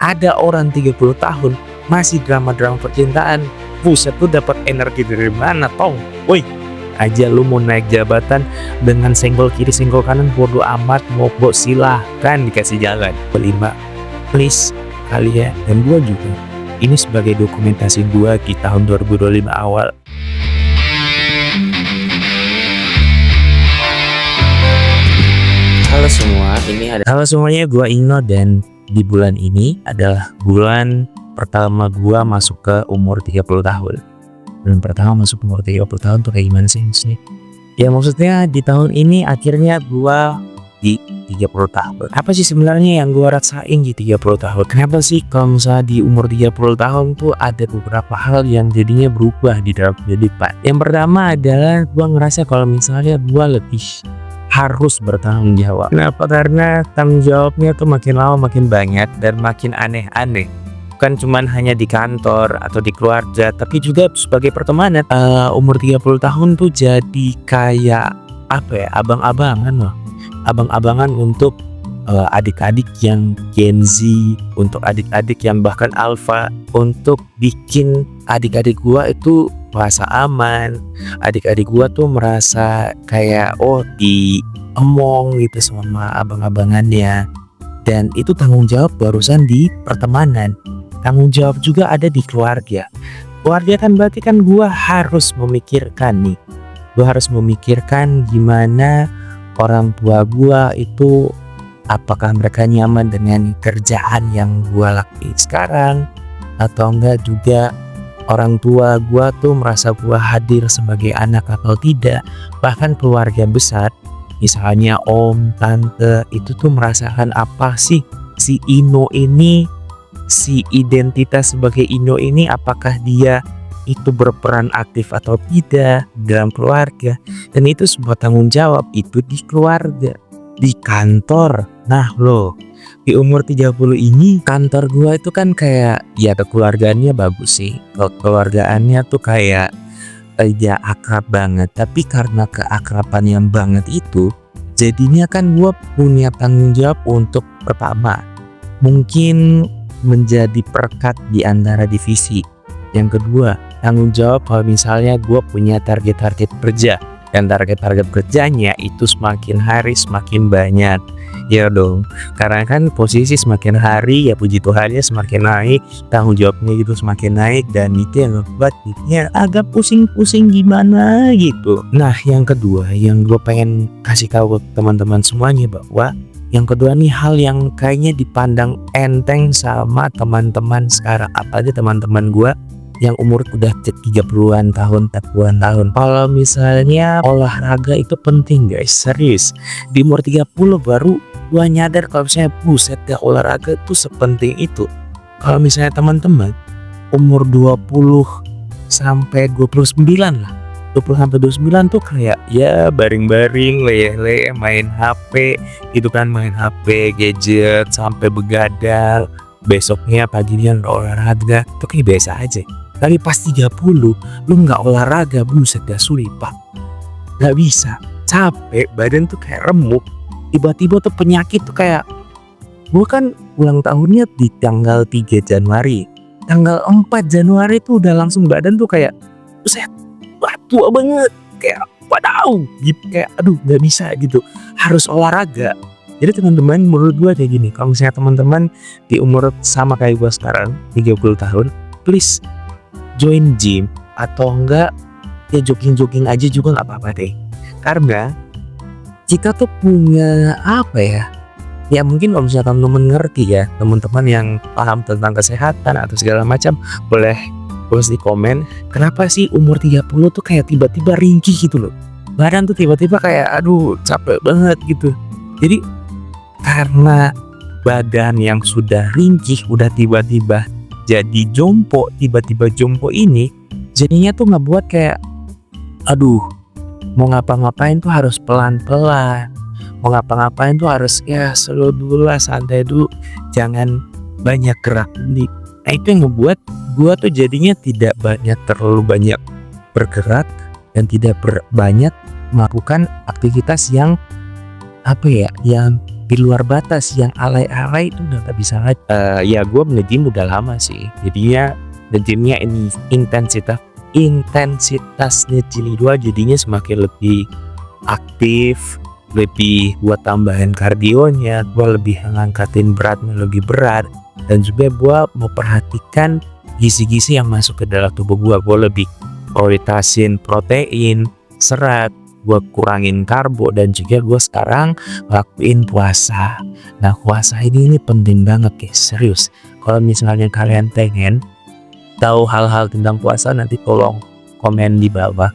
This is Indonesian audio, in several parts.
Ada orang 30 tahun masih drama-drama percintaan. Buset, tuh dapat energi dari mana tong? Woi, aja lu mau naik jabatan dengan senggol kiri senggol kanan bodo amat, mogok silahkan dikasih jalan. Kelima, please kalian dan gua juga, ini sebagai dokumentasi gua di tahun 2025 awal. Halo semuanya, gua Ino dan di bulan ini adalah bulan pertama gua masuk ke umur 30 tahun. Bulan pertama masuk umur 30 tahun tuh kayak gimana sih? Ya maksudnya di tahun ini akhirnya gua di 30 tahun. Apa sih sebenarnya yang gua rasain di 30 tahun? Kenapa sih kalau misalnya di umur 30 tahun tuh ada beberapa hal yang jadinya berubah di dalam kehidupan? Yang pertama adalah gua ngerasa kalau misalnya gua lebih harus bertanggung jawab. Kenapa? Karena tanggung jawabnya tuh makin lama makin banyak dan makin aneh-aneh. Bukan cuman hanya di kantor atau di keluarga, tapi juga sebagai pertemanan. Umur 30 tahun tuh jadi kayak apa ya, abang-abangan loh. Abang-abangan untuk adik-adik yang Gen Z, untuk adik-adik yang bahkan alpha, untuk bikin adik-adik gua itu merasa aman, adik-adik gua tuh merasa kayak diomong gitu sama abang-abangannya. Dan itu tanggung jawab barusan di pertemanan, tanggung jawab juga ada di keluarga. Keluarga kan berarti kan gua harus memikirkan nih, gua harus memikirkan gimana orang tua gua itu, apakah mereka nyaman dengan kerjaan yang gua lakuin sekarang, atau enggak juga orang tua gua tuh merasa gua hadir sebagai anak atau tidak. Bahkan keluarga besar, misalnya om, tante, itu tuh merasakan apa sih si Ino ini, si identitas sebagai Ino ini, apakah dia itu berperan aktif atau tidak dalam keluarga. Dan itu sebuah tanggung jawab itu di keluarga. Di kantor, nah loh, di umur 30 ini kantor gua itu kan kayak ya kekeluargaannya bagus sih, kekeluargaannya tuh kayak ya akrab banget. Tapi karena keakraban yang banget itu, jadinya kan gua punya tanggung jawab untuk pertama mungkin menjadi perekat di antara divisi. Yang kedua, tanggung jawab kalau misalnya gua punya target-target kerja, dan target-target kerjanya itu semakin hari semakin banyak. Ya dong, karena kan posisi semakin hari ya puji Tuhannya semakin naik, tanggung jawabnya itu semakin naik, dan itu yang membuat dirinya agak pusing-pusing gimana gitu. Nah yang kedua yang gue pengen kasih tahu ke teman-teman semuanya, bahwa yang kedua nih hal yang kayaknya dipandang enteng sama teman-teman sekarang, apalagi teman-teman gue yang umur udah 30-an tahun, 40-an tahun. Kalau misalnya olahraga itu penting guys, serius. Di umur 30 baru gua nyadar kalau misalnya buset dah, olahraga tuh sepenting itu. Kalau misalnya teman-teman umur 20 sampai 29 lah, 20 sampai 29 tuh kayak ya baring-baring, leyeh-leyeh, main HP gitu kan, main HP, gadget sampai begadang. Besoknya paginya olahraga tuh kayak biasa aja. Tapi pas 30 lu nggak olahraga, buset dah sulit pak, nggak bisa, capek, badan tuh kayak remuk. Tiba-tiba tuh penyakit tuh kayak, gua kan ulang tahunnya di tanggal 3 Januari, tanggal 4 Januari tuh udah langsung badan tuh kayak buset, wah tua banget, kayak wadaw gitu, kayak aduh nggak bisa gitu, harus olahraga. Jadi teman-teman, menurut gua kayak gini, kalau misalnya teman-teman di umur sama kayak gua sekarang 30 tahun, please join gym, atau enggak ya jogging-jogging aja juga nggak apa-apa deh. Karena kita tuh punya apa ya mungkin kalau misalnya teman-teman ngerti ya, teman-teman yang paham tentang kesehatan atau segala macam, boleh tulis di komen kenapa sih umur 30 tuh kayak tiba-tiba ringkih gitu loh, badan tuh tiba-tiba kayak aduh capek banget gitu. Jadi karena badan yang sudah ringkih udah tiba-tiba jadi jompo, tiba-tiba jompo ini jadinya tuh ngebuat kayak aduh, mau ngapa-ngapain tuh harus pelan-pelan, mau ngapa-ngapain tuh harus ya slow dulu lah, santai dulu, jangan banyak gerak. Nah itu yang ngebuat gua tuh jadinya tidak terlalu banyak bergerak dan tidak banyak melakukan aktivitas yang apa ya, yang di luar batas yang alay-alay itu udah gak bisa lagi. Ya gue nge-gym udah lama sih, jadinya nge-gymnya ini intensitasnya jilid 2 jadinya semakin lebih aktif, lebih buat tambahan kardionya, gue lebih ngangkatin beratnya lebih berat, dan juga gue memperhatikan gizi-gizi yang masuk ke dalam tubuh gue lebih prioritasin protein, serat, gue kurangin karbo, dan juga gue sekarang lakuin puasa. Nah puasa ini penting banget guys, serius. Kalau misalnya kalian pengen tahu hal-hal tentang puasa, nanti tolong komen di bawah.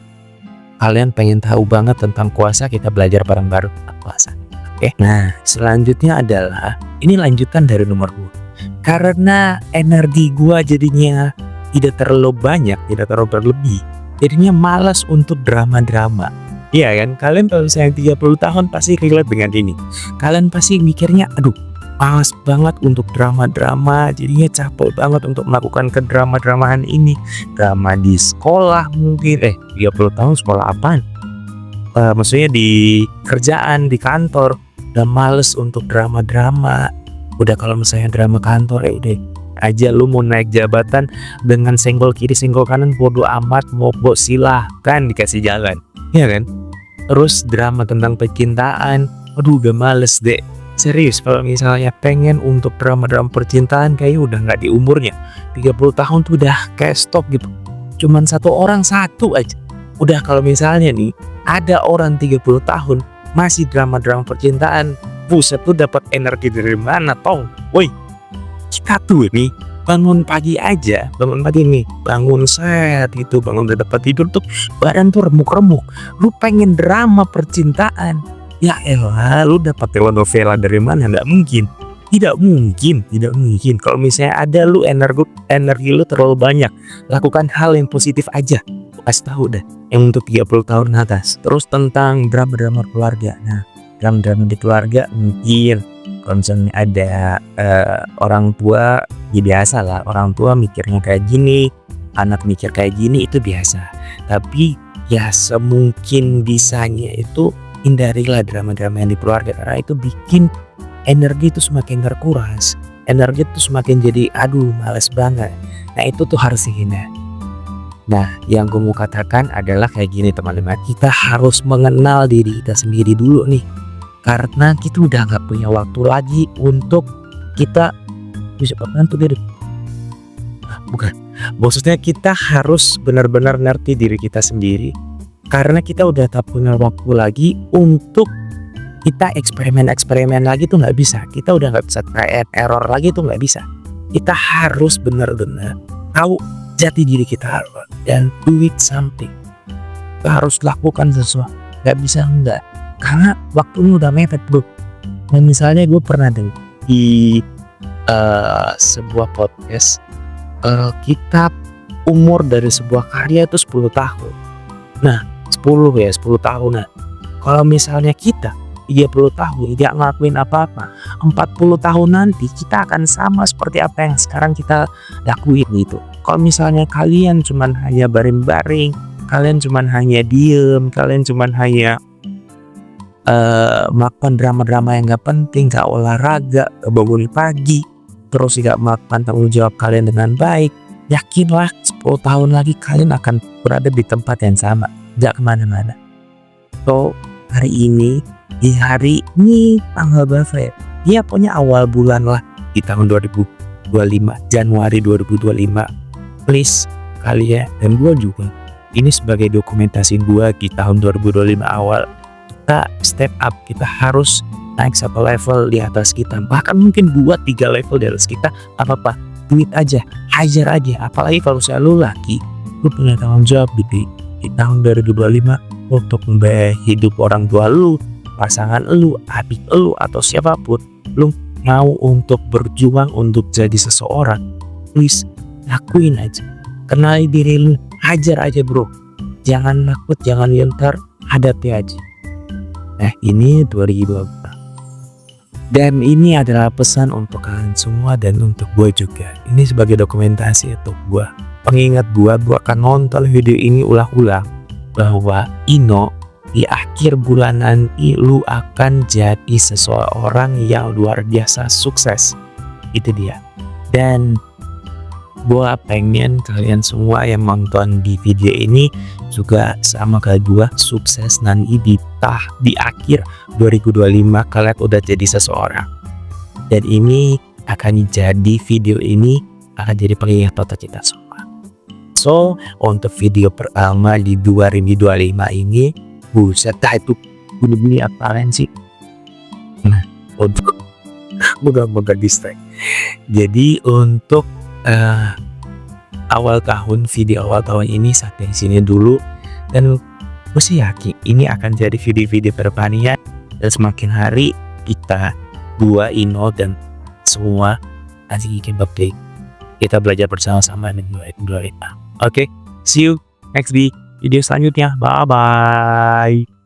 Kalian pengen tahu banget tentang puasa, kita belajar bareng-bareng tentang puasa. Oke. Nah selanjutnya adalah ini lanjutan dari nomor 2. Karena energi gua jadinya tidak terlalu banyak, tidak terlalu berlebih, jadinya malas untuk drama-drama. Iya kan, kalian kalau misalnya 30 tahun pasti relate dengan ini. Kalian pasti mikirnya, aduh malas banget untuk drama-drama, jadinya capek banget untuk melakukan kedrama-dramaan ini. Drama di sekolah mungkin, 30 tahun sekolah apaan? Maksudnya di kerjaan, di kantor, udah males untuk drama-drama. Udah kalau misalnya drama kantor, udah aja lu mau naik jabatan dengan senggol kiri senggol kanan bodo amat, mau silahkan dikasih jalan, ya kan? Terus drama tentang percintaan, aduh udah males deh. Serius, kalau misalnya pengen untuk drama-drama percintaan kayak udah nggak di umurnya. 30 tahun tuh udah kayak stop gitu. Cuman satu aja. Udah kalau misalnya nih ada orang 30 tahun masih drama-drama percintaan, buset tuh dapat energi dari mana tong? Woi, kita tuh nih bangun pagi nih, bangun set gitu, bangun udah dapat tidur tuh badan tuh remuk-remuk. Lu pengen drama percintaan? Ya elah, lu dapat telenovela dari mana? Tidak mungkin. Kalau misalnya ada lu energi lu terlalu banyak, lakukan hal yang positif aja. Kasih tahu deh, yang untuk 30 tahun atas. Terus tentang drama-drama keluarga. Nah, drama-drama di keluarga mungkin kalau ada orang tua, ya biasa lah. Orang tua mikirnya kayak gini, anak mikir kayak gini, itu biasa. Tapi ya semungkin bisanya itu hindarilah drama-drama yang di keluarga, karena itu bikin energi itu semakin terkuras, energi itu semakin jadi aduh males banget. Nah itu tuh harus dihindari. Nah yang gue mau katakan adalah kayak gini teman-teman, kita harus mengenal diri kita sendiri dulu nih, karena kita udah gak punya waktu lagi untuk kita bisa bantu diri. Bukan, maksudnya kita harus benar-benar ngerti diri kita sendiri. Karena kita udah tak punya waktu lagi untuk kita eksperimen lagi tuh nggak bisa. Kita udah nggak bisa try and error lagi tuh nggak bisa. Kita harus benar-benar tahu jati diri kita dan do it something. Kita harus lakukan sesuatu. Nggak bisa enggak. Karena waktunya udah mepet bro. Nah misalnya gue pernah dengar di sebuah podcast, kita umur dari sebuah karya itu 10 tahun. Nah 10 tahun. Nah, kalau misalnya kita 30 tahun tidak ngelakuin apa-apa, 40 tahun nanti kita akan sama seperti apa yang sekarang kita lakuin gitu. Kalau misalnya kalian cuman hanya baring-baring, kalian cuman hanya diem, kalian cuman hanya melakukan drama-drama yang gak penting, gak olahraga, gak bangun pagi, terus gak melakukan tanggung jawab kalian dengan baik, yakinlah 10 tahun lagi kalian akan berada di tempat yang sama, gak kemana-mana. So hari ini, di hari ini tanggal berapa ya? Ya pokoknya awal bulan lah di tahun 2025, Januari 2025. Please kalian dan gue juga, ini sebagai dokumentasi gue di tahun 2025 awal, kita step up, kita harus naik satu level di atas kita, bahkan mungkin 2-3 level di atas kita. Apa-apa, duit aja, hajar aja. Apalagi kalau saya lu laki, lu punya tanggung jawab di tahun 2025 untuk membiayai hidup orang tua lu, pasangan lu, adik lu, atau siapapun. Lu mau untuk berjuang untuk jadi seseorang, please lakuin aja. Kenali diri lu, hajar aja bro. Jangan takut, jangan gentar, hadapi aja. Nah ini 2020. Dan ini adalah pesan untuk kalian semua dan untuk gue juga. Ini sebagai dokumentasi untuk gue, pengingat gue akan nonton video ini ulang-ulang, bahwa Ino di akhir bulan nanti lu akan jadi seseorang yang luar biasa sukses. Itu dia. Dan gua pengen kalian semua yang nonton di video ini juga sama kayak gua, sukses nanti di akhir 2025 kalian udah jadi seseorang. Dan ini akan jadi video ini akan jadi pengingat foto kita semua. So untuk video pertama di 2025 ini, buset dah itu bunyi apaan sih? Nah, untuk moga-moga distract. Jadi untuk video awal tahun ini sampai sini dulu, dan gue sih yakin ini akan jadi video-video terdepannya, dan semakin hari gua Ino dan semua anjing kebab day, kita belajar bersama-sama dan dua. Oke, see you next video selanjutnya. Bye bye.